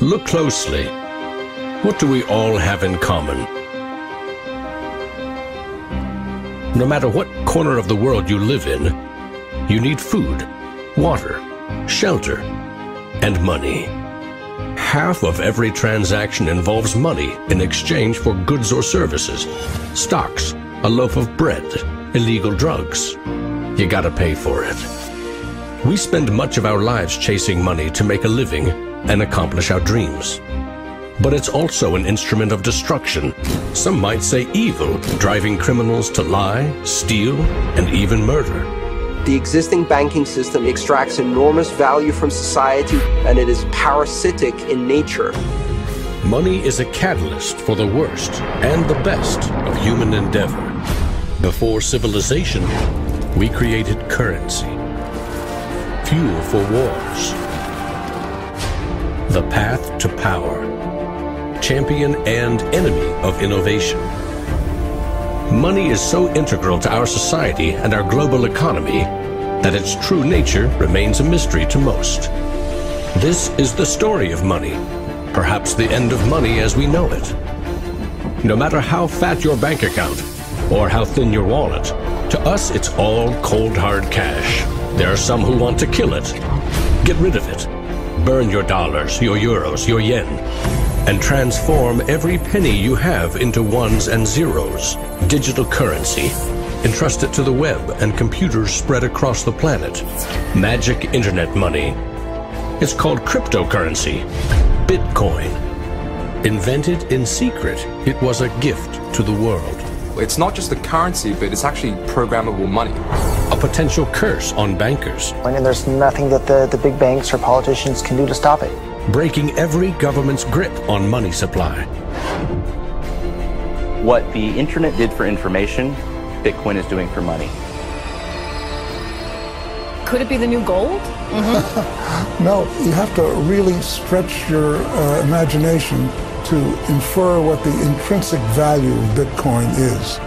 Look closely. What do we all have in common? No matter what corner of the world you live in, you need food, water, shelter, and money. Half of every transaction involves money in exchange for goods or services, stocks, a loaf of bread, illegal drugs. You gotta pay for it. We spend much of our lives chasing money to make a living and accomplish our dreams. But it's also an instrument of destruction. Some might say evil, driving criminals to lie, steal, and even murder. The existing banking system extracts enormous value from society, and it is parasitic in nature. Money is a catalyst for the worst and the best of human endeavor. Before civilization, we created currency, fuel for wars, the path to power, champion and enemy of innovation. Money is so integral to our society and our global economy that its true nature remains a mystery to most. This is the story of money, perhaps the end of money as we know it. No matter how fat your bank account or how thin your wallet, to us it's all cold hard cash. There are some who want to kill it. Get rid of it. Burn your dollars, your euros, your yen, and transform every penny you have into ones and zeros. Digital currency. Entrust it to the web and computers spread across the planet. Magic internet money. It's called cryptocurrency. Bitcoin. Invented in secret, it was a gift to the world. It's not just a currency, but it's actually programmable money. A potential curse on bankers. And there's nothing that the big banks or politicians can do to stop it. Breaking every government's grip on money supply. What the internet did for information, Bitcoin is doing for money. Could it be the new gold? No, you have to really stretch your imagination to infer what the intrinsic value of Bitcoin is.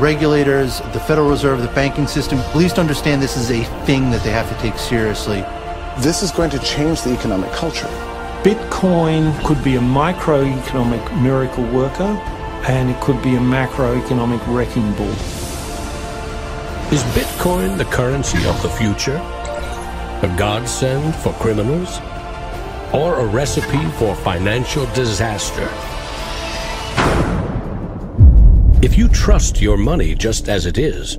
Regulators, the Federal Reserve, the banking system, please understand this is a thing that they have to take seriously. This is going to change the economic culture. Bitcoin could be a microeconomic miracle worker, and it could be a macroeconomic wrecking ball. Is Bitcoin the currency of the future? A godsend for criminals? Or a recipe for financial disaster? If you trust your money just as it is,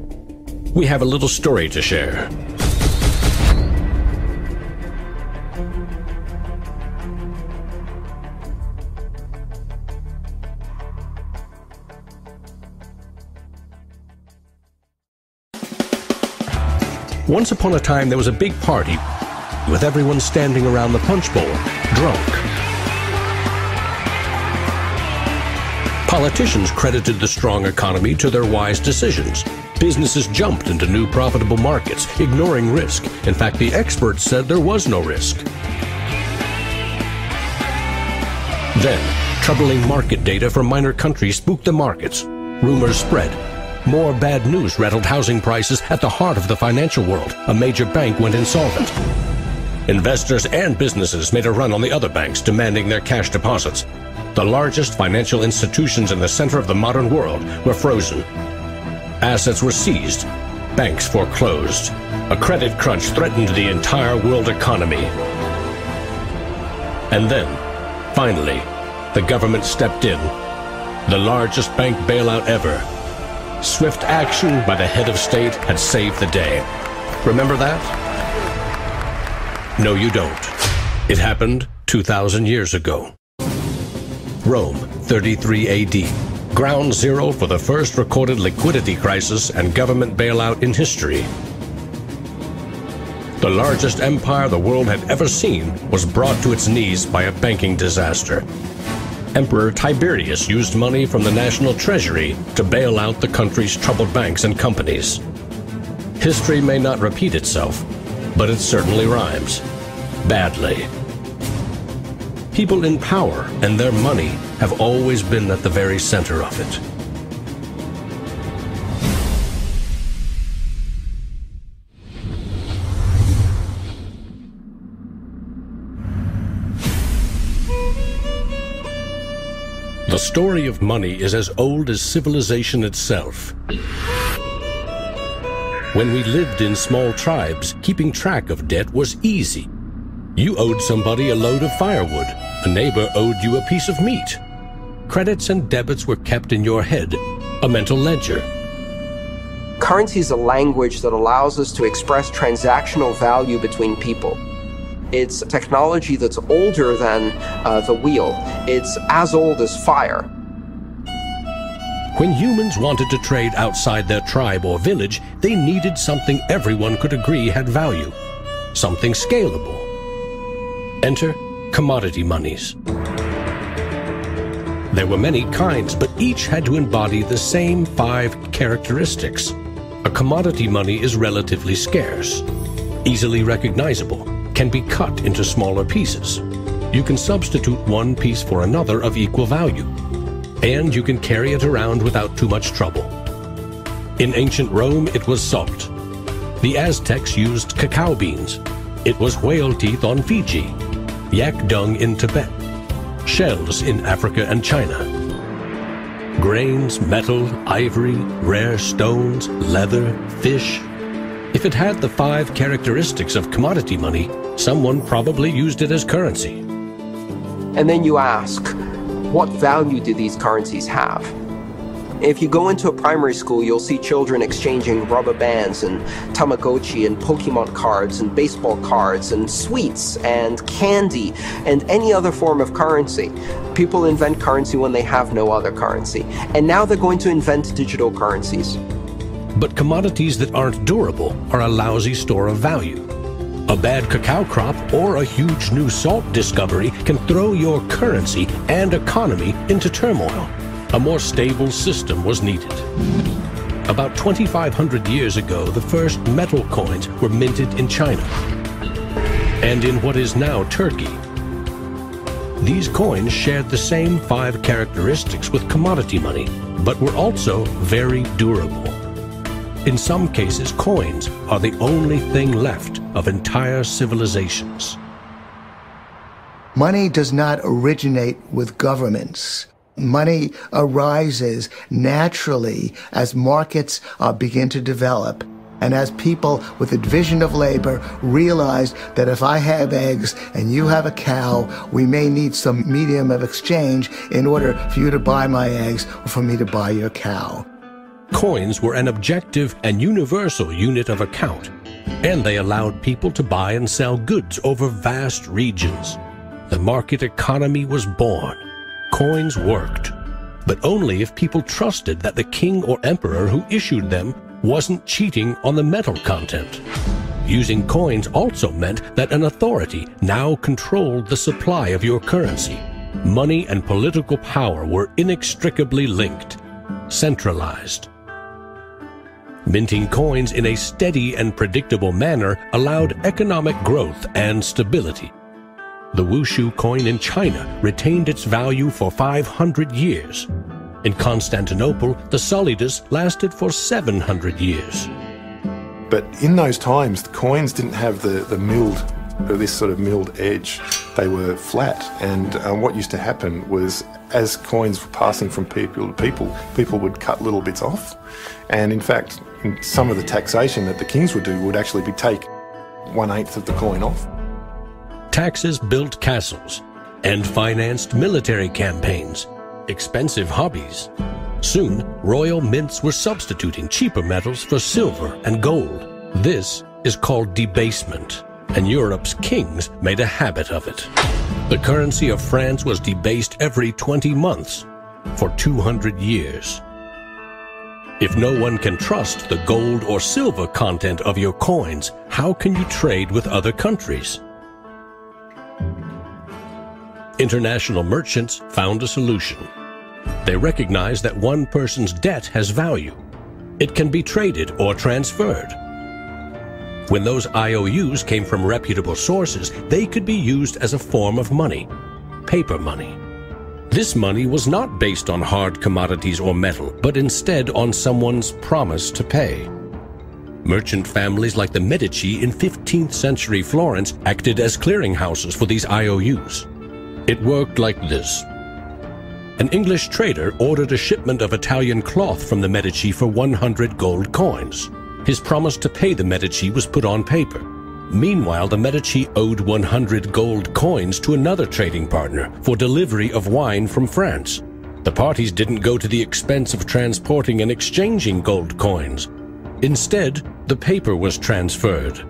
we have a little story to share. Once upon a time, there was a big party with everyone standing around the punch bowl, drunk. Politicians credited the strong economy to their wise decisions. Businesses jumped into new profitable markets, ignoring risk. In fact, the experts said there was no risk. Then, troubling market data from minor countries spooked the markets. Rumors spread. More bad news rattled housing prices at the heart of the financial world. A major bank went insolvent. Investors and businesses made a run on the other banks, demanding their cash deposits. The largest financial institutions in the center of the modern world were frozen. Assets were seized. Banks foreclosed. A credit crunch threatened the entire world economy. And then, finally, the government stepped in. The largest bank bailout ever. Swift action by the head of state had saved the day. Remember that? No, you don't. It happened 2,000 years ago. Rome, 33 AD. Ground zero for the first recorded liquidity crisis and government bailout in history. The largest empire the world had ever seen was brought to its knees by a banking disaster. Emperor Tiberius used money from the national treasury to bail out the country's troubled banks and companies. History may not repeat itself, but it certainly rhymes. Badly. People in power and their money have always been at the very center of it. The story of money is as old as civilization itself. When we lived in small tribes, keeping track of debt was easy. You owed somebody a load of firewood. A neighbor owed you a piece of meat. Credits and debits were kept in your head, a mental ledger. Currency is a language that allows us to express transactional value between people. It's technology that's older than the wheel. It's as old as fire. When humans wanted to trade outside their tribe or village, they needed something everyone could agree had value, something scalable. Enter commodity monies. There were many kinds, but each had to embody the same 5 characteristics. A commodity money is relatively scarce, easily recognizable, can be cut into smaller pieces. You can substitute one piece for another of equal value, and you can carry it around without too much trouble. In ancient Rome, it was salt. The Aztecs used cacao beans. It was whale teeth on Fiji, yak dung in Tibet, shells in Africa and China. Grains, metal, ivory, rare stones, leather, fish. If it had the 5 characteristics of commodity money, someone probably used it as currency. And then you ask, what value do these currencies have? If you go into a primary school, you'll see children exchanging rubber bands and Tamagotchi and Pokemon cards and baseball cards and sweets and candy and any other form of currency. People invent currency when they have no other currency. And now they're going to invent digital currencies. But commodities that aren't durable are a lousy store of value. A bad cacao crop or a huge new salt discovery can throw your currency and economy into turmoil. A more stable system was needed. About 2,500 years ago, the first metal coins were minted in China and in what is now Turkey. These coins shared the same 5 characteristics with commodity money, but were also very durable. In some cases, coins are the only thing left of entire civilizations. Money does not originate with governments. Money arises naturally as markets begin to develop and as people with a division of labor realize that if I have eggs and you have a cow, we may need some medium of exchange in order for you to buy my eggs or for me to buy your cow. Coins were an objective and universal unit of account, and they allowed people to buy and sell goods over vast regions. The market economy was born. Coins worked, but only if people trusted that the king or emperor who issued them wasn't cheating on the metal content. Using coins also meant that an authority now controlled the supply of your currency. Money and political power were inextricably linked, centralized. Minting coins in a steady and predictable manner allowed economic growth and stability. The wushu coin in China retained its value for 500 years. In Constantinople, the solidus lasted for 700 years. But in those times, the coins didn't have this sort of milled edge. They were flat, and what used to happen was, as coins were passing from people to people would cut little bits off. And in fact, some of the taxation that the kings would do would actually be take 1/8 of the coin off. Taxes built castles and financed military campaigns, expensive hobbies. Soon, royal mints were substituting cheaper metals for silver and gold. This is called debasement, and Europe's kings made a habit of it. The currency of France was debased every 20 months for 200 years. If no one can trust the gold or silver content of your coins, how can you trade with other countries? International merchants found a solution. They recognized that one person's debt has value. It can be traded or transferred. When those IOUs came from reputable sources, they could be used as a form of money, paper money. This money was not based on hard commodities or metal, but instead on someone's promise to pay. Merchant families like the Medici in 15th century Florence acted as clearinghouses for these IOUs. It worked like this. an English trader ordered a shipment of Italian cloth from the Medici for 100 gold coins. His promise to pay the Medici was put on paper. Meanwhile, the Medici owed 100 gold coins to another trading partner for delivery of wine from France. The parties didn't go to the expense of transporting and exchanging gold coins. Instead, the paper was transferred.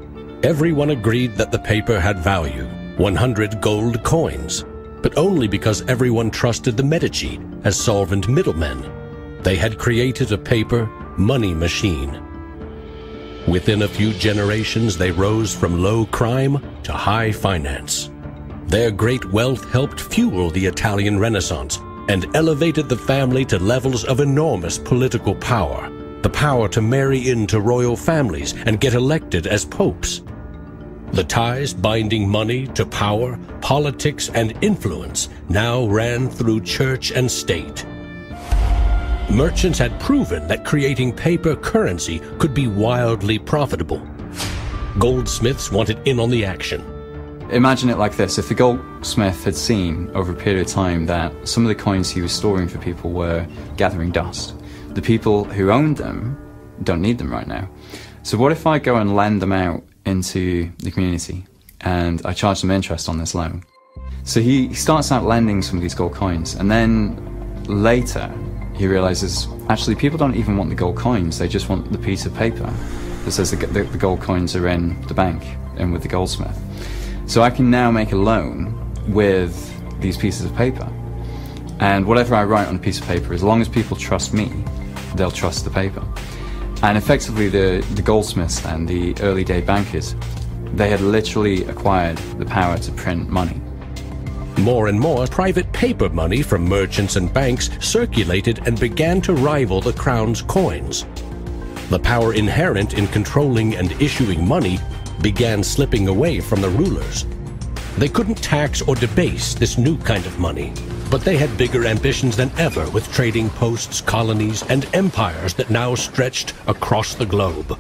Everyone agreed that the paper had value, 100 gold coins, but only because everyone trusted the Medici as solvent middlemen. They had created a paper money machine. Within a few generations, they rose from low crime to high finance. Their great wealth helped fuel the Italian Renaissance and elevated the family to levels of enormous political power. The power to marry into royal families and get elected as popes. The ties binding money to power, politics, and influence now ran through church and state. Merchants had proven that creating paper currency could be wildly profitable. Goldsmiths wanted in on the action. Imagine it like this: if the goldsmith had seen over a period of time that some of the coins he was storing for people were gathering dust, the people who owned them don't need them right now. So what if I go and lend them out into the community and I charge them interest on this loan? So he starts out lending some of these gold coins, and then later he realizes actually people don't even want the gold coins, they just want the piece of paper that says the gold coins are in the bank and with the goldsmith. So I can now make a loan with these pieces of paper, and whatever I write on a piece of paper, as long as people trust me, they'll trust the paper. And effectively the goldsmiths and the early day bankers, they had literally acquired the power to print money. More and more private paper money from merchants and banks circulated and began to rival the crown's coins. The power inherent in controlling and issuing money began slipping away from the rulers. They couldn't tax or debase this new kind of money, but they had bigger ambitions than ever with trading posts, colonies, and empires that now stretched across the globe.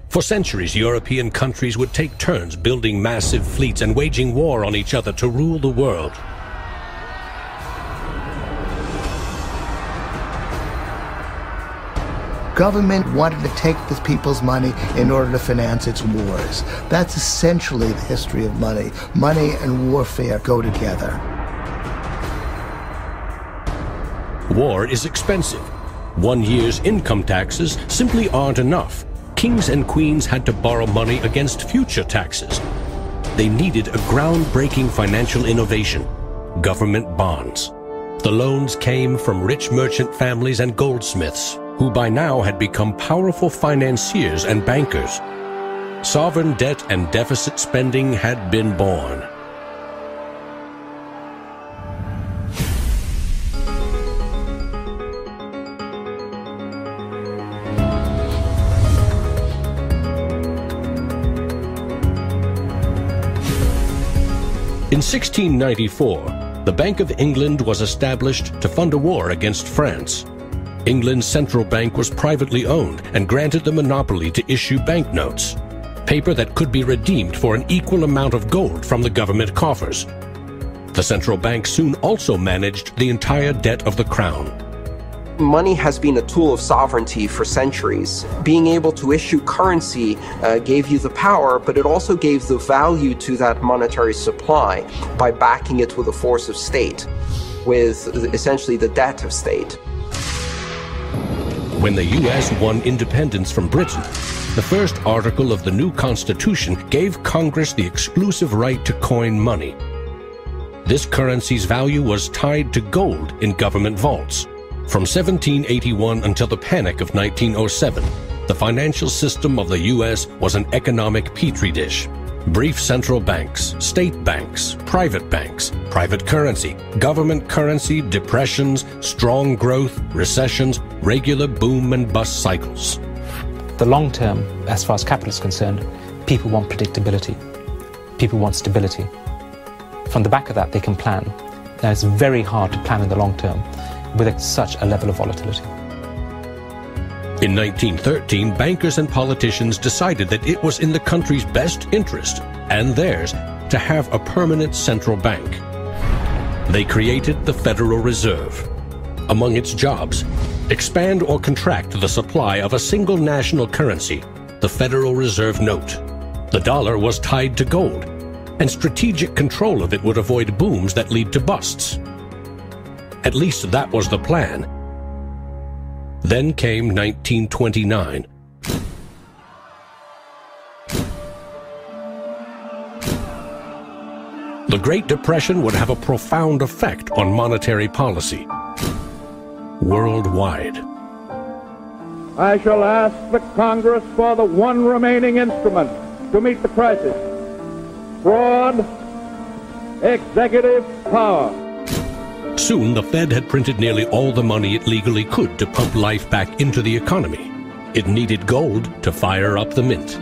For centuries, European countries would take turns building massive fleets and waging war on each other to rule the world. Government wanted to take the people's money in order to finance its wars. That's essentially the history of money. Money and warfare go together. War is expensive. 1 year's income taxes simply aren't enough. Kings and queens had to borrow money against future taxes. They needed a groundbreaking financial innovation: government bonds. The loans came from rich merchant families and goldsmiths, who by now had become powerful financiers and bankers. Sovereign debt and deficit spending had been born. In 1694, the Bank of England was established to fund a war against France. England's central bank was privately owned and granted the monopoly to issue banknotes, paper that could be redeemed for an equal amount of gold from the government coffers. The central bank soon also managed the entire debt of the crown. Money has been a tool of sovereignty for centuries. Being able to issue currency gave you the power, but it also gave the value to that monetary supply by backing it with a force of state, with essentially the debt of state. When the U.S. won independence from Britain, the first article of the new Constitution gave Congress the exclusive right to coin money. This currency's value was tied to gold in government vaults. From 1781 until the Panic of 1907, the financial system of the U.S. was an economic petri dish. Brief central banks, state banks, private currency, government currency, depressions, strong growth, recessions, regular boom and bust cycles. The long term, as far as capital is concerned, people want predictability. People want stability. From the back of that, they can plan. Now, it's very hard to plan in the long term with such a level of volatility. In 1913, bankers and politicians decided that it was in the country's best interest, and theirs, to have a permanent central bank. They created the Federal Reserve. Among its jobs, expand or contract the supply of a single national currency, the Federal Reserve note. The dollar was tied to gold, and strategic control of it would avoid booms that lead to busts. At least that was the plan. Then came 1929. The Great Depression would have a profound effect on monetary policy worldwide. I shall ask the Congress for the one remaining instrument to meet the crisis: fraud, executive power. Soon, the Fed had printed nearly all the money it legally could to pump life back into the economy. It needed gold to fire up the mint.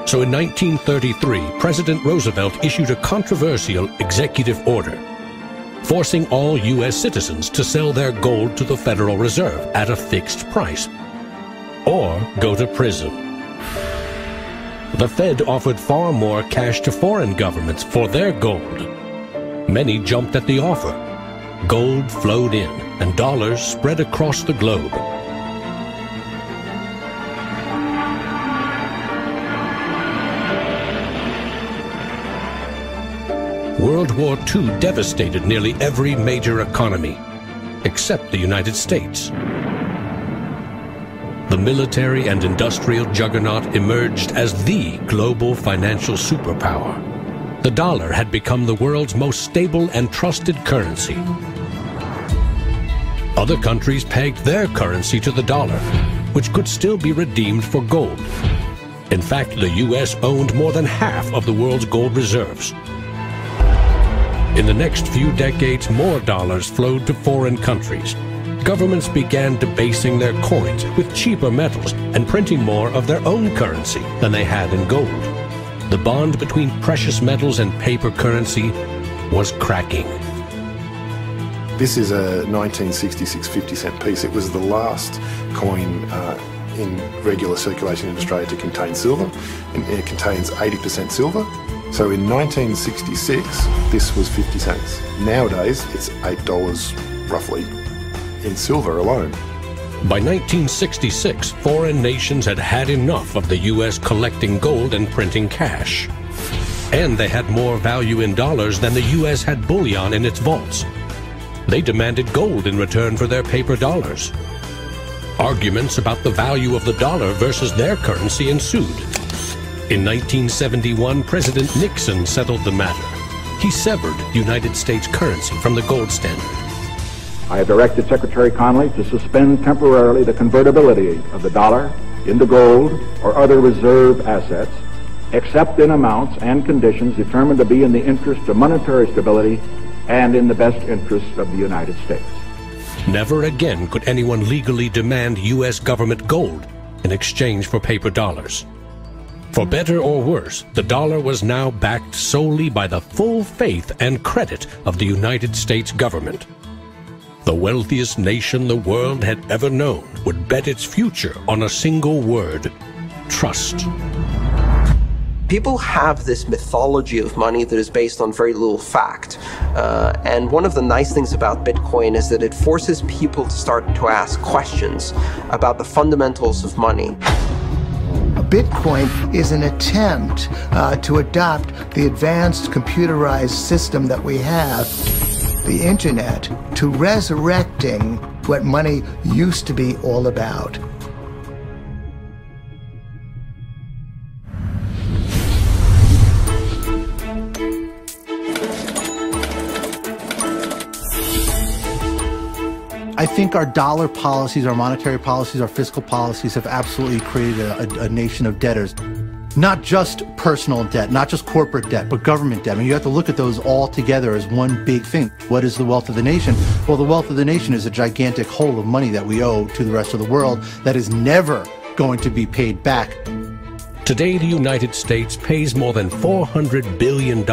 So in 1933, President Roosevelt issued a controversial executive order, forcing all U.S. citizens to sell their gold to the Federal Reserve at a fixed price, or go to prison. The Fed offered far more cash to foreign governments for their gold. Many jumped at the offer. Gold flowed in, and dollars spread across the globe. World War II devastated nearly every major economy, except the United States. The military and industrial juggernaut emerged as the global financial superpower. The dollar had become the world's most stable and trusted currency. Other countries pegged their currency to the dollar, which could still be redeemed for gold. In fact, the U.S. owned more than half of the world's gold reserves. In the next few decades, more dollars flowed to foreign countries. Governments began debasing their coins with cheaper metals and printing more of their own currency than they had in gold. The bond between precious metals and paper currency was cracking. This is a 1966 50-cent piece. It was the last coin in regular circulation in Australia to contain silver, and it contains 80% silver. So in 1966, this was 50 cents. Nowadays, it's $8 roughly in silver alone. By 1966, foreign nations had had enough of the U.S. collecting gold and printing cash. And they had more value in dollars than the U.S. had bullion in its vaults. They demanded gold in return for their paper dollars. Arguments about the value of the dollar versus their currency ensued. In 1971, President Nixon settled the matter. He severed United States currency from the gold standard. I have directed Secretary Connally to suspend temporarily the convertibility of the dollar into gold or other reserve assets, except in amounts and conditions determined to be in the interest of monetary stability and in the best interest of the United States. Never again could anyone legally demand U.S. government gold in exchange for paper dollars. For better or worse, the dollar was now backed solely by the full faith and credit of the United States government. The wealthiest nation the world had ever known would bet its future on a single word: trust. People have this mythology of money that is based on very little fact. And one of the nice things about Bitcoin is that it forces people to start to ask questions about the fundamentals of money. Bitcoin is an attempt to adopt the advanced computerized system that we have, the internet, to resurrecting what money used to be all about. I think our dollar policies, our monetary policies, our fiscal policies have absolutely created a nation of debtors. Not just personal debt, not just corporate debt, but government debt. I mean, you have to look at those all together as one big thing. What is the wealth of the nation? Well, the wealth of the nation is a gigantic hole of money that we owe to the rest of the world that is never going to be paid back. Today, the United States pays more than $400 billion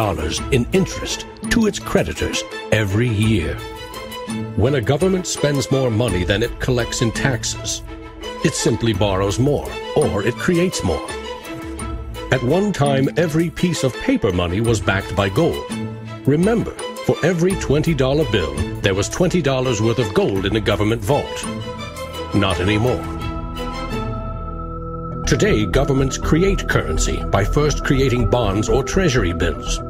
in interest to its creditors every year. When a government spends more money than it collects in taxes, it simply borrows more, or it creates more. At one time, every piece of paper money was backed by gold. Remember, For every $20 bill, there was $20 worth of gold in the government vault. Not anymore. Today, governments create currency by first creating bonds or treasury bills.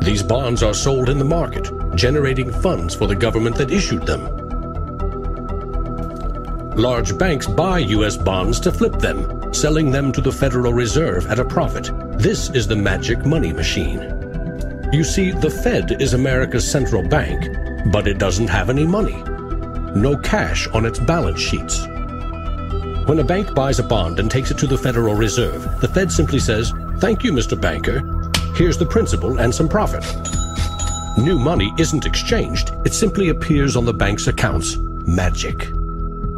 These bonds are sold in the market, generating funds for the government that issued them. Large banks buy U.S. bonds to flip them, selling them to the Federal Reserve at a profit. This is the magic money machine. You see, the Fed is America's central bank, but it doesn't have any money. No cash on its balance sheets. When a bank buys a bond and takes it to the Federal Reserve, the Fed simply says, "Thank you, Mr. Banker. Here's the principal and some profit." New money isn't exchanged. It simply appears on the bank's accounts. Magic.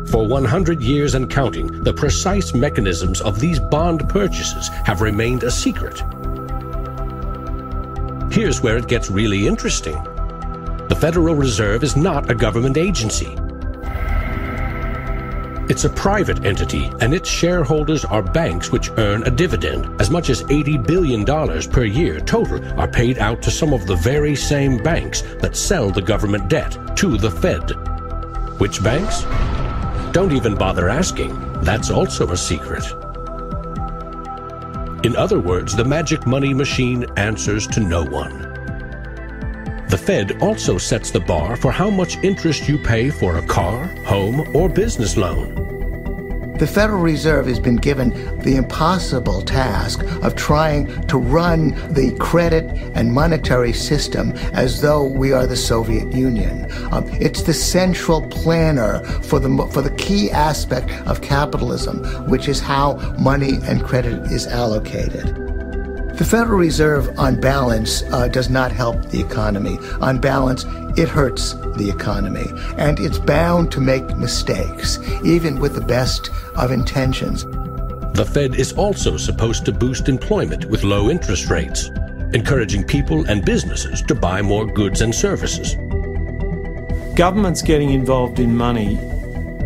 For 100 years and counting, the precise mechanisms of these bond purchases have remained a secret. Here's where it gets really interesting. The Federal Reserve is not a government agency. It's a private entity, and its shareholders are banks which earn a dividend. As much as $80 billion per year total are paid out to some of the very same banks that sell the government debt to the Fed. Which banks? Don't even bother asking. That's also a secret. In other words, the magic money machine answers to no one. The Fed also sets the bar for how much interest you pay for a car, home, or business loan. The Federal Reserve has been given the impossible task of trying to run the credit and monetary system as though we are the Soviet Union. It's the central planner for the key aspect of capitalism, which is how money and credit is allocated. The Federal Reserve, on balance, does not help the economy. On balance, it hurts the economy. And it's bound to make mistakes, even with the best of intentions. The Fed is also supposed to boost employment with low interest rates, encouraging people and businesses to buy more goods and services. Governments getting involved in money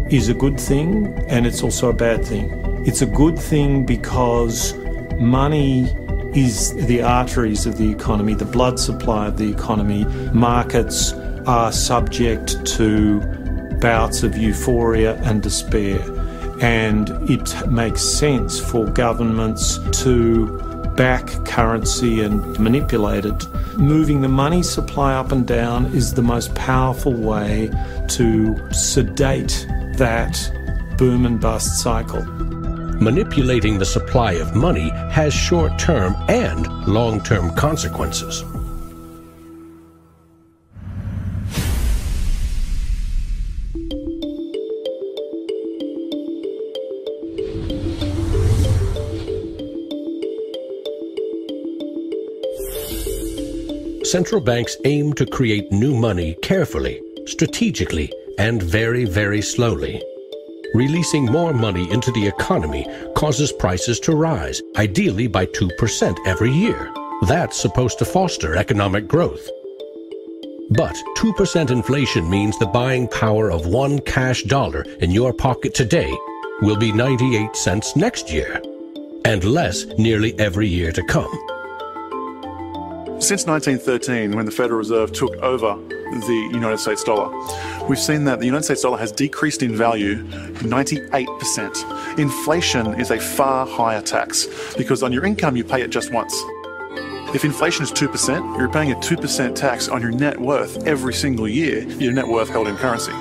is a good thing, and it's also a bad thing. It's a good thing because money is the arteries of the economy, the blood supply of the economy. Markets are subject to bouts of euphoria and despair, and it makes sense for governments to back currency and manipulate it. Moving the money supply up and down is the most powerful way to sedate that boom and bust cycle. Manipulating the supply of money has short-term and long-term consequences. Central banks aim to create new money carefully, strategically, and very, very slowly. Releasing more money into the economy causes prices to rise, ideally by 2% every year. That's supposed to foster economic growth. But 2% inflation means the buying power of one cash dollar in your pocket today will be 98 cents next year, and less nearly every year to come. Since 1913, when the Federal Reserve took over the United States dollar, we've seen that the United States dollar has decreased in value 98%. Inflation is a far higher tax because on your income you pay it just once. If inflation is 2%, you're paying a 2% tax on your net worth every single year, your net worth held in currency.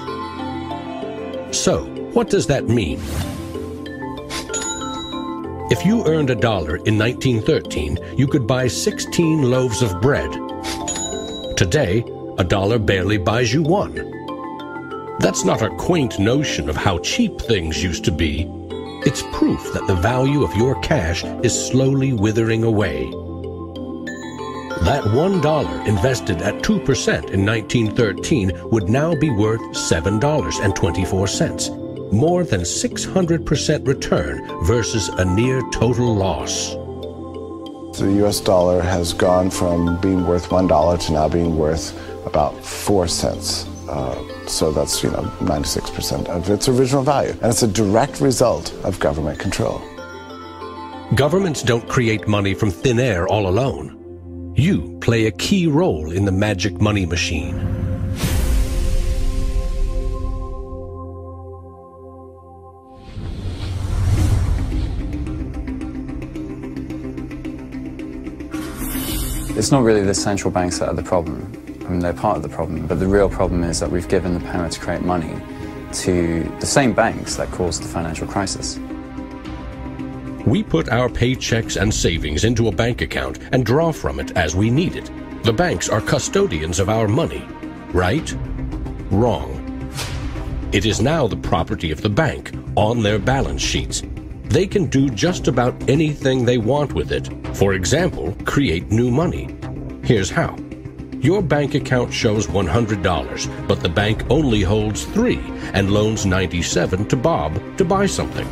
So, what does that mean? If you earned $1 in 1913, you could buy 16 loaves of bread. Today, $1 barely buys you one. That's not a quaint notion of how cheap things used to be. It's proof that the value of your cash is slowly withering away. That $1 invested at 2% in 1913 would now be worth $7.24. More than 600% return versus a near total loss. The US dollar has gone from being worth $1 to now being worth about 4 cents. So that's, 96% of its original value. And it's a direct result of government control. Governments don't create money from thin air all alone. You play a key role in the magic money machine. It's not really the central banks that are the problem. I mean, they're part of the problem, but the real problem is that we've given the power to create money to the same banks that caused the financial crisis. We put our paychecks and savings into a bank account and draw from it as we need it. The banks are custodians of our money. Right? Wrong. It is now the property of the bank on their balance sheets. They can do just about anything they want with it. For example, create new money. Here's how. Your bank account shows $100, but the bank only holds $3 and loans $97 to Bob to buy something.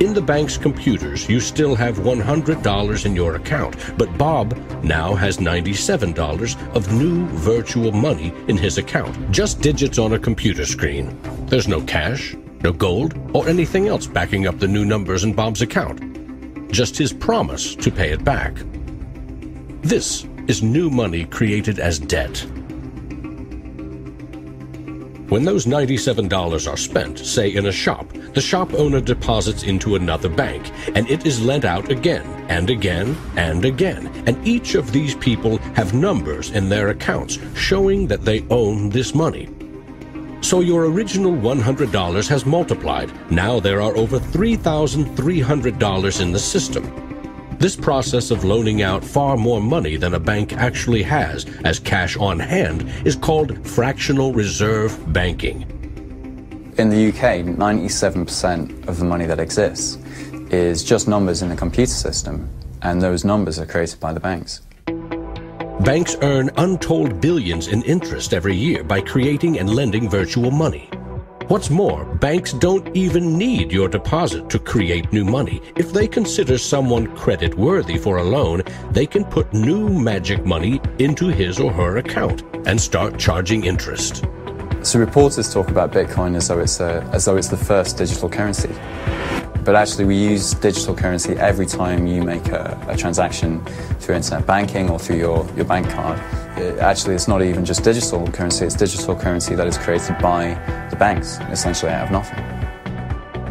In the bank's computers, you still have $100 in your account, but Bob now has $97 of new virtual money in his account. Just digits on a computer screen. There's no cash, no gold, or anything else backing up the new numbers in Bob's account. Just his promise to pay it back. This is new money created as debt. When those $97 are spent, say in a shop, the shop owner deposits into another bank, and it is lent out again, and again, and again. And each of these people have numbers in their accounts showing that they own this money. So your original $100 has multiplied. Now there are over $3,300 in the system. This process of loaning out far more money than a bank actually has as cash on hand is called fractional reserve banking. In the UK, 97% of the money that exists is just numbers in the computer system, and those numbers are created by the banks. Banks earn untold billions in interest every year by creating and lending virtual money. What's more, banks don't even need your deposit to create new money. If they consider someone credit-worthy for a loan, they can put new magic money into his or her account and start charging interest. So reporters talk about Bitcoin as though it's the first digital currency. But actually we use digital currency every time you make a transaction through internet banking or through your bank card. Actually, it's not even just digital currency, it's digital currency that is created by the banks, essentially out of nothing.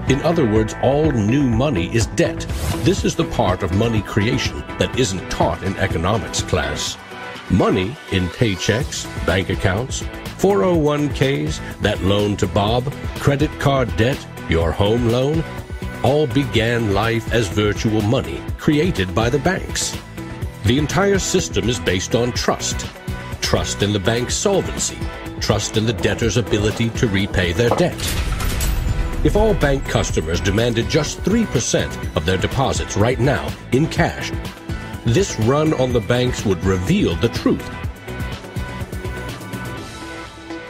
In other words, all new money is debt. This is the part of money creation that isn't taught in economics class. Money in paychecks, bank accounts, 401ks, that loan to Bob, credit card debt, your home loan, all began life as virtual money created by the banks. The entire system is based on trust. Trust in the bank's solvency. Trust in the debtor's ability to repay their debt. If all bank customers demanded just 3% of their deposits right now in cash, this run on the banks would reveal the truth.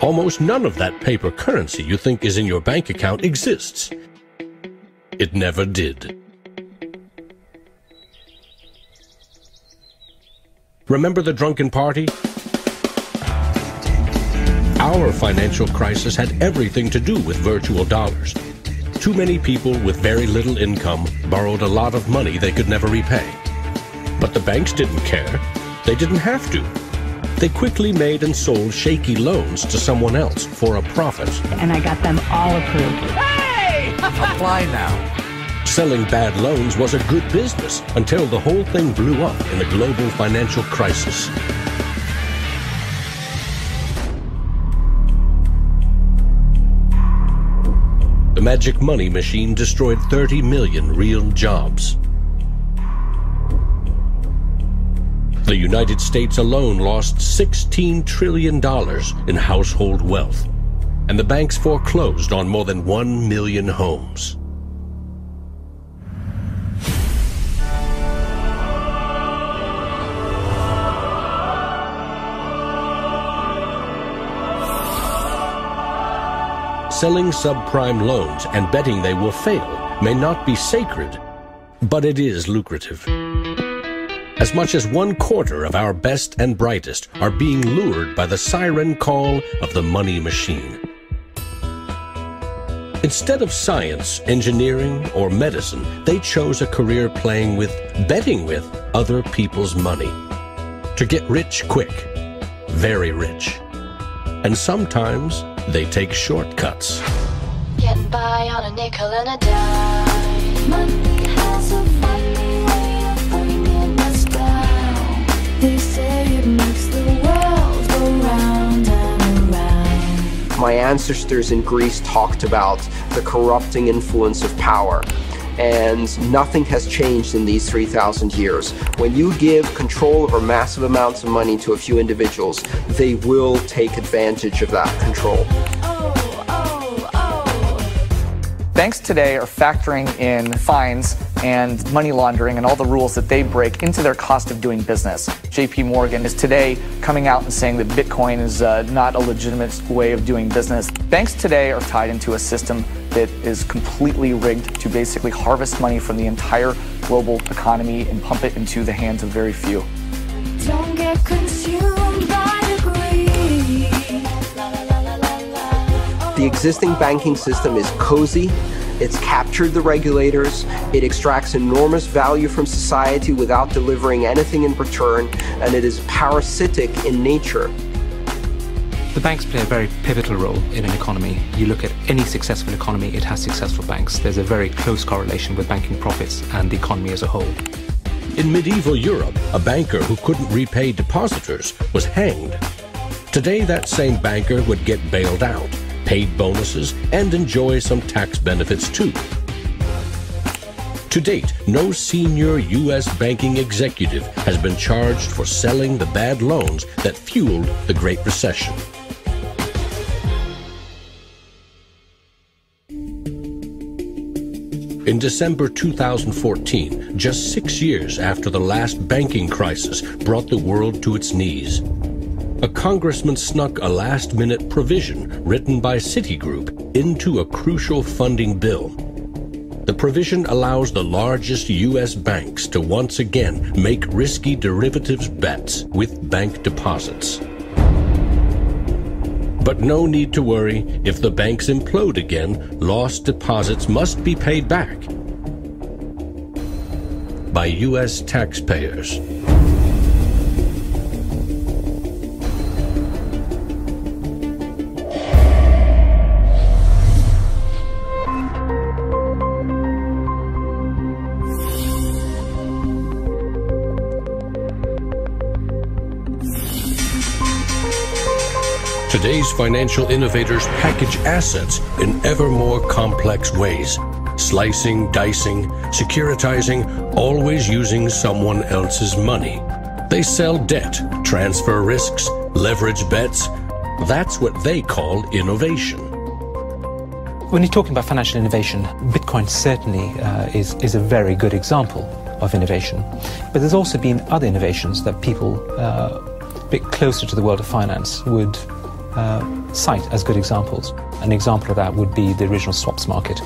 Almost none of that paper currency you think is in your bank account exists. It never did. Remember the drunken party? Our financial crisis had everything to do with virtual dollars. Too many people with very little income borrowed a lot of money they could never repay. But the banks didn't care. They didn't have to. They quickly made and sold shaky loans to someone else for a profit. And I got them all approved. Hey! Apply now. Selling bad loans was a good business until the whole thing blew up in the global financial crisis. The magic money machine destroyed 30 million real jobs. The United States alone lost $16 trillion in household wealth, and the banks foreclosed on more than 1 million homes. Selling subprime loans and betting they will fail may not be sacred, but it is lucrative. As much as 1/4 of our best and brightest are being lured by the siren call of the money machine. Instead of science, engineering, or medicine, they chose a career betting with other people's money. To get rich quick, very rich. And sometimes they take shortcuts. Getting by on a nickel and a dime. Money has a funny way of bringing us down. They say it makes the world go round and around. My ancestors in Greece talked about the corrupting influence of power. And nothing has changed in these 3,000 years. When you give control over massive amounts of money to a few individuals, they will take advantage of that control. Banks today are factoring in fines and money laundering and all the rules that they break into their cost of doing business. JP Morgan is today coming out and saying that Bitcoin is not a legitimate way of doing business. Banks today are tied into a system that is completely rigged to basically harvest money from the entire global economy and pump it into the hands of very few. Don't get consumed by the greed. The existing banking system is cozy, it's captured the regulators, it extracts enormous value from society without delivering anything in return, and it is parasitic in nature. The banks play a very pivotal role in an economy. You look at any successful economy, it has successful banks. There's a very close correlation with banking profits and the economy as a whole. In medieval Europe, a banker who couldn't repay depositors was hanged. Today, that same banker would get bailed out, paid bonuses, and enjoy some tax benefits too. To date, no senior U.S. banking executive has been charged for selling the bad loans that fueled the Great Recession. In December 2014, just 6 years after the last banking crisis brought the world to its knees, a congressman snuck a last-minute provision written by Citigroup into a crucial funding bill. The provision allows the largest U.S. banks to once again make risky derivatives bets with bank deposits. But no need to worry. If the banks implode again, lost deposits must be paid back by U.S. taxpayers. Today's financial innovators package assets in ever more complex ways, slicing, dicing, securitizing, always using someone else's money. They sell debt, transfer risks, leverage bets. That's what they call innovation. When you're talking about financial innovation, Bitcoin certainly is a very good example of innovation. But there's also been other innovations that people a bit closer to the world of finance would cite as good examples. An example of that would be the original swaps market.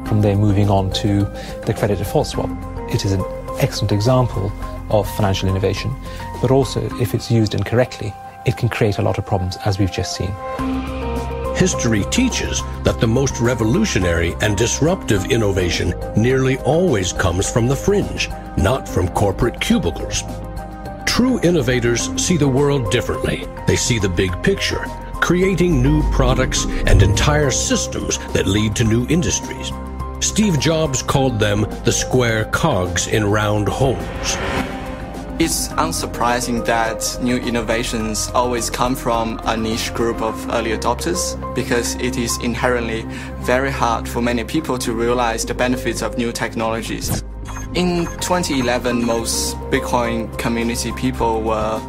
From there moving on to the credit default swap. It is an excellent example of financial innovation, but also if it's used incorrectly, it can create a lot of problems, as we've just seen. History teaches that the most revolutionary and disruptive innovation nearly always comes from the fringe, not from corporate cubicles. True innovators see the world differently. They see the big picture, creating new products and entire systems that lead to new industries. Steve Jobs called them the square cogs in round holes. It's unsurprising that new innovations always come from a niche group of early adopters, because it is inherently very hard for many people to realize the benefits of new technologies. In 2011, most Bitcoin community people were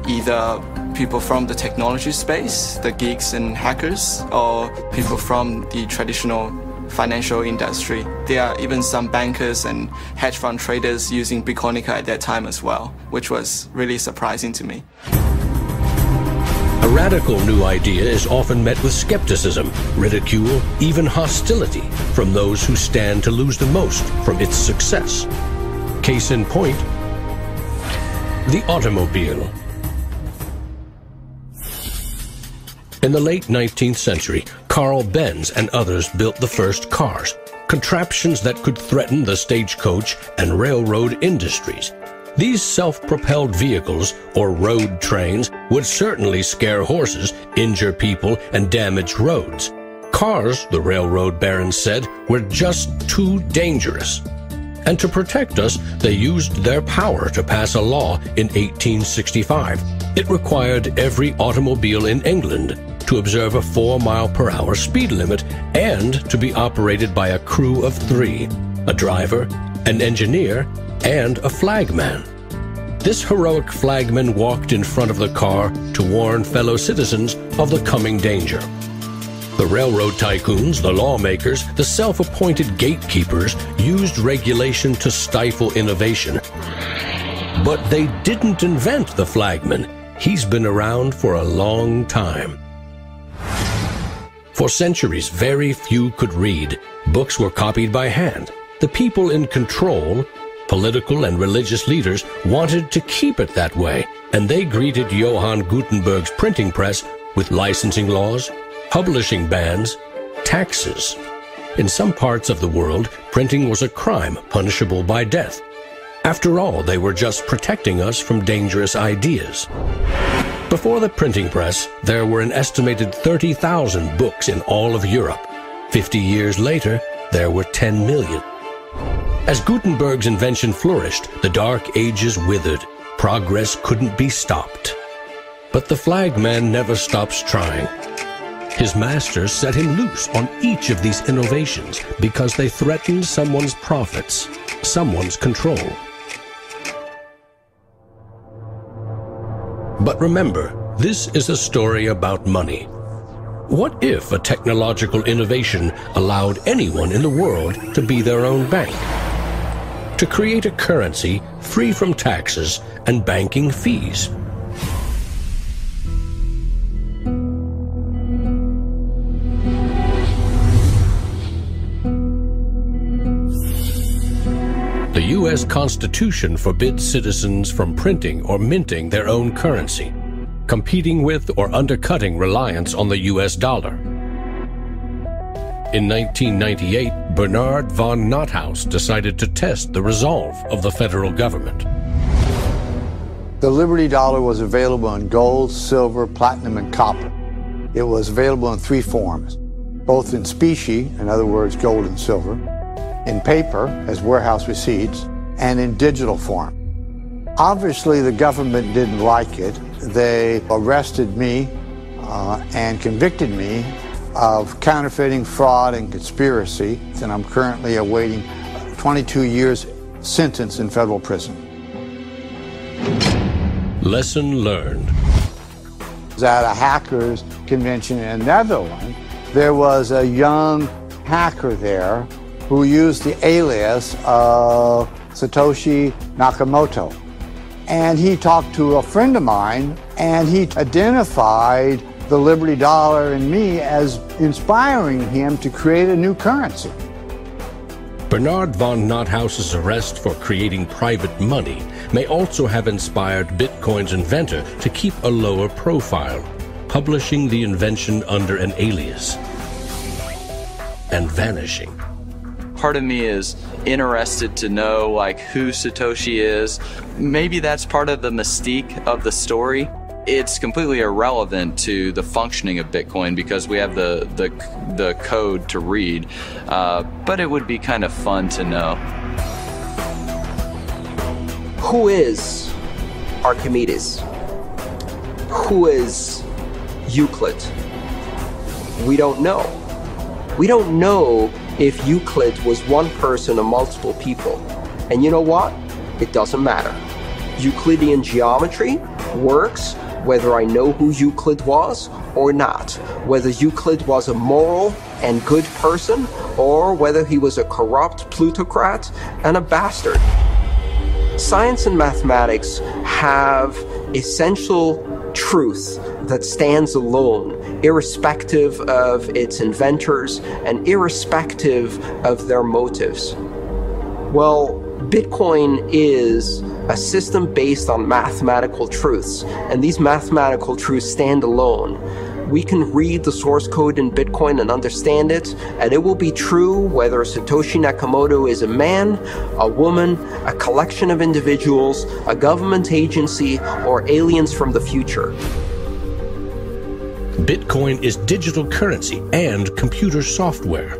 either people from the technology space, the geeks and hackers, or people from the traditional financial industry. There are even some bankers and hedge fund traders using Bitcoinica at that time as well, which was really surprising to me. A radical new idea is often met with skepticism, ridicule, even hostility from those who stand to lose the most from its success. Case in point, the automobile. In the late 19th century, Carl Benz and others built the first cars, contraptions that could threaten the stagecoach and railroad industries. These self-propelled vehicles, or road trains, would certainly scare horses, injure people, and damage roads. Cars, the railroad barons said, were just too dangerous. And to protect us, they used their power to pass a law in 1865. It required every automobile in England to observe a 4-mile-per-hour speed limit and to be operated by a crew of 3, a driver, an engineer, and a flagman. This heroic flagman walked in front of the car to warn fellow citizens of the coming danger. The railroad tycoons, the lawmakers, the self-appointed gatekeepers used regulation to stifle innovation. But they didn't invent the flagman. He's been around for a long time. For centuries, very few could read. Books were copied by hand. The people in control, political and religious leaders, wanted to keep it that way, and they greeted Johann Gutenberg's printing press with licensing laws, publishing bans, taxes. In some parts of the world, printing was a crime punishable by death. After all, they were just protecting us from dangerous ideas. Before the printing press, there were an estimated 30,000 books in all of Europe. 50 years later, there were 10 million. As Gutenberg's invention flourished, the Dark Ages withered. Progress couldn't be stopped. But the flagman never stops trying. His masters set him loose on each of these innovations because they threatened someone's profits, someone's control. But remember, this is a story about money. What if a technological innovation allowed anyone in the world to be their own bank? To create a currency free from taxes and banking fees? The U.S. Constitution forbids citizens from printing or minting their own currency, competing with or undercutting reliance on the U.S. dollar. In 1998, Bernard von Nothaus decided to test the resolve of the federal government. The Liberty Dollar was available in gold, silver, platinum, and copper. It was available in 3 forms, both in specie, in other words, gold and silver, in paper, as warehouse receipts, and in digital form. Obviously, the government didn't like it. They arrested me and convicted me of counterfeiting, fraud, and conspiracy, and I'm currently awaiting 22 years sentence in federal prison. Lesson learned. At a hackers convention in the Netherlands, there was a young hacker there who used the alias of Satoshi Nakamoto. And he talked to a friend of mine, and he identified the Liberty Dollar and me as inspiring him to create a new currency. Bernard von Nothaus's arrest for creating private money may also have inspired Bitcoin's inventor to keep a lower profile, publishing the invention under an alias and vanishing. Part of me is interested to know who Satoshi is. Maybe that's part of the mystique of the story. It's completely irrelevant to the functioning of Bitcoin because we have the code to read, but it would be kind of fun to know. Who is Archimedes? Who is Euclid? We don't know. We don't know if Euclid was one person or multiple people. And you know what? It doesn't matter. Euclidean geometry works whether I know who Euclid was or not, whether Euclid was a moral and good person or whether he was a corrupt plutocrat and a bastard. Science and mathematics have essential truth that stands alone, irrespective of its inventors and irrespective of their motives. Well, Bitcoin is a system based on mathematical truths, and these mathematical truths stand alone. We can read the source code in Bitcoin and understand it, and it will be true whether Satoshi Nakamoto is a man, a woman, a collection of individuals, a government agency, or aliens from the future. Bitcoin is digital currency and computer software.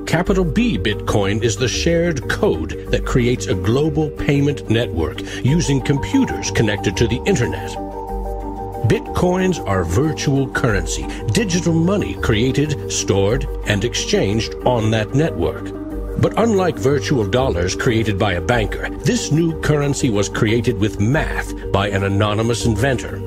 Capital B Bitcoin is the shared code that creates a global payment network using computers connected to the internet. Bitcoins are virtual currency, digital money created, stored, and exchanged on that network. But unlike virtual dollars created by a banker, this new currency was created with math by an anonymous inventor.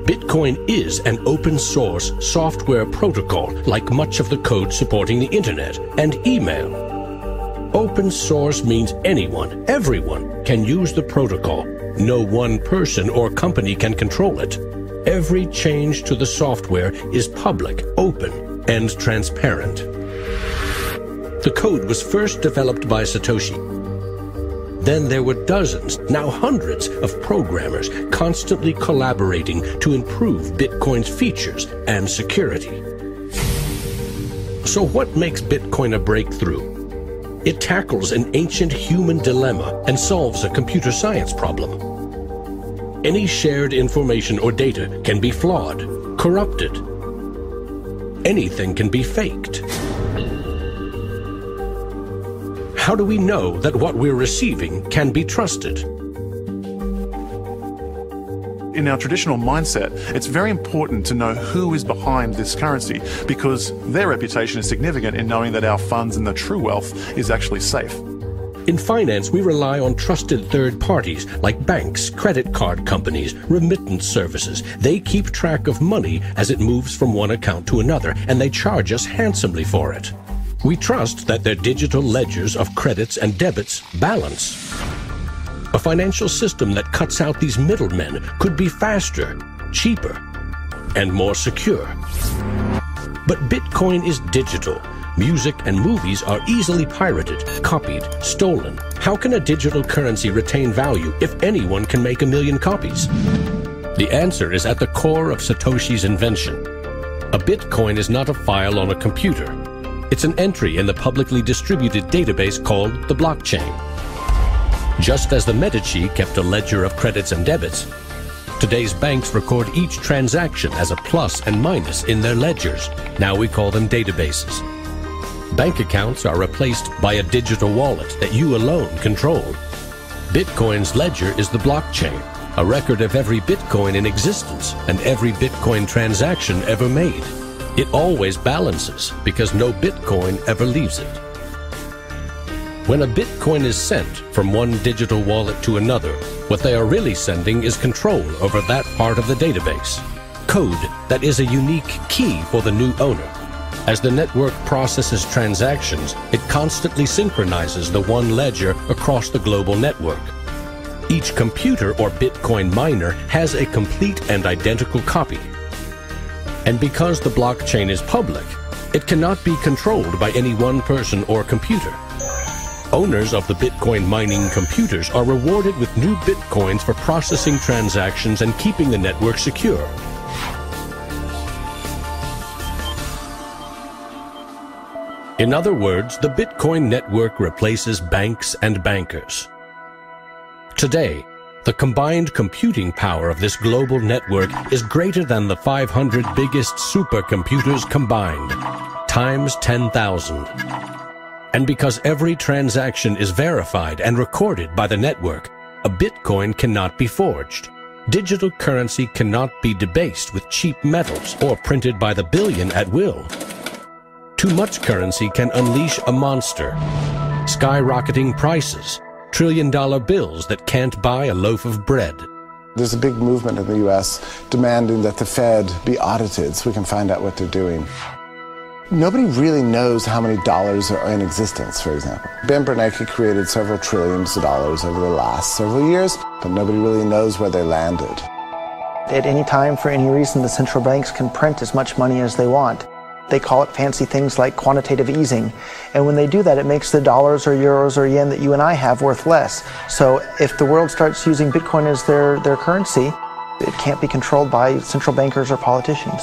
Bitcoin is an open-source software protocol like much of the code supporting the internet and email. Open source means anyone, everyone can use the protocol. No one person or company can control it. Every change to the software is public, open, and transparent. The code was first developed by Satoshi. Then there were dozens, now hundreds, of programmers constantly collaborating to improve Bitcoin's features and security. So what makes Bitcoin a breakthrough? It tackles an ancient human dilemma and solves a computer science problem. Any shared information or data can be flawed, corrupted. Anything can be faked. How do we know that what we're receiving can be trusted? In our traditional mindset, it's very important to know who is behind this currency because their reputation is significant in knowing that our funds and the true wealth is actually safe. In finance, we rely on trusted third parties like banks, credit card companies, remittance services. They keep track of money as it moves from one account to another, and they charge us handsomely for it. We trust that their digital ledgers of credits and debits balance. A financial system that cuts out these middlemen could be faster, cheaper, and more secure. But Bitcoin is digital. Music and movies are easily pirated, copied, stolen. How can a digital currency retain value if anyone can make 1 million copies? The answer is at the core of Satoshi's invention. A Bitcoin is not a file on a computer. It's an entry in the publicly distributed database called the blockchain. Just as the Medici kept a ledger of credits and debits, today's banks record each transaction as a plus and minus in their ledgers. Now we call them databases. Bank accounts are replaced by a digital wallet that you alone control. Bitcoin's ledger is the blockchain, a record of every Bitcoin in existence and every Bitcoin transaction ever made. It always balances because no Bitcoin ever leaves it. When a Bitcoin is sent from one digital wallet to another, what they are really sending is control over that part of the database. Code that is a unique key for the new owner. As the network processes transactions, it constantly synchronizes the one ledger across the global network. Each computer or Bitcoin miner has a complete and identical copy. And because the blockchain is public, it cannot be controlled by any one person or computer. Owners of the Bitcoin mining computers are rewarded with new Bitcoins for processing transactions and keeping the network secure. In other words, the Bitcoin network replaces banks and bankers. Today, the combined computing power of this global network is greater than the 500 biggest supercomputers combined, times 10,000. And because every transaction is verified and recorded by the network, a Bitcoin cannot be forged. Digital currency cannot be debased with cheap metals or printed by the billion at will. Too much currency can unleash a monster, skyrocketing prices, trillion-dollar bills that can't buy a loaf of bread. There's a big movement in the U.S. demanding that the Fed be audited so we can find out what they're doing. Nobody really knows how many dollars are in existence, for example. Ben Bernanke created several trillions of dollars over the last several years, but nobody really knows where they landed. At any time, for any reason, the central banks can print as much money as they want. They call it fancy things like quantitative easing. And when they do that, it makes the dollars or euros or yen that you and I have worth less. So if the world starts using Bitcoin as their currency, It can't be controlled by central bankers or politicians.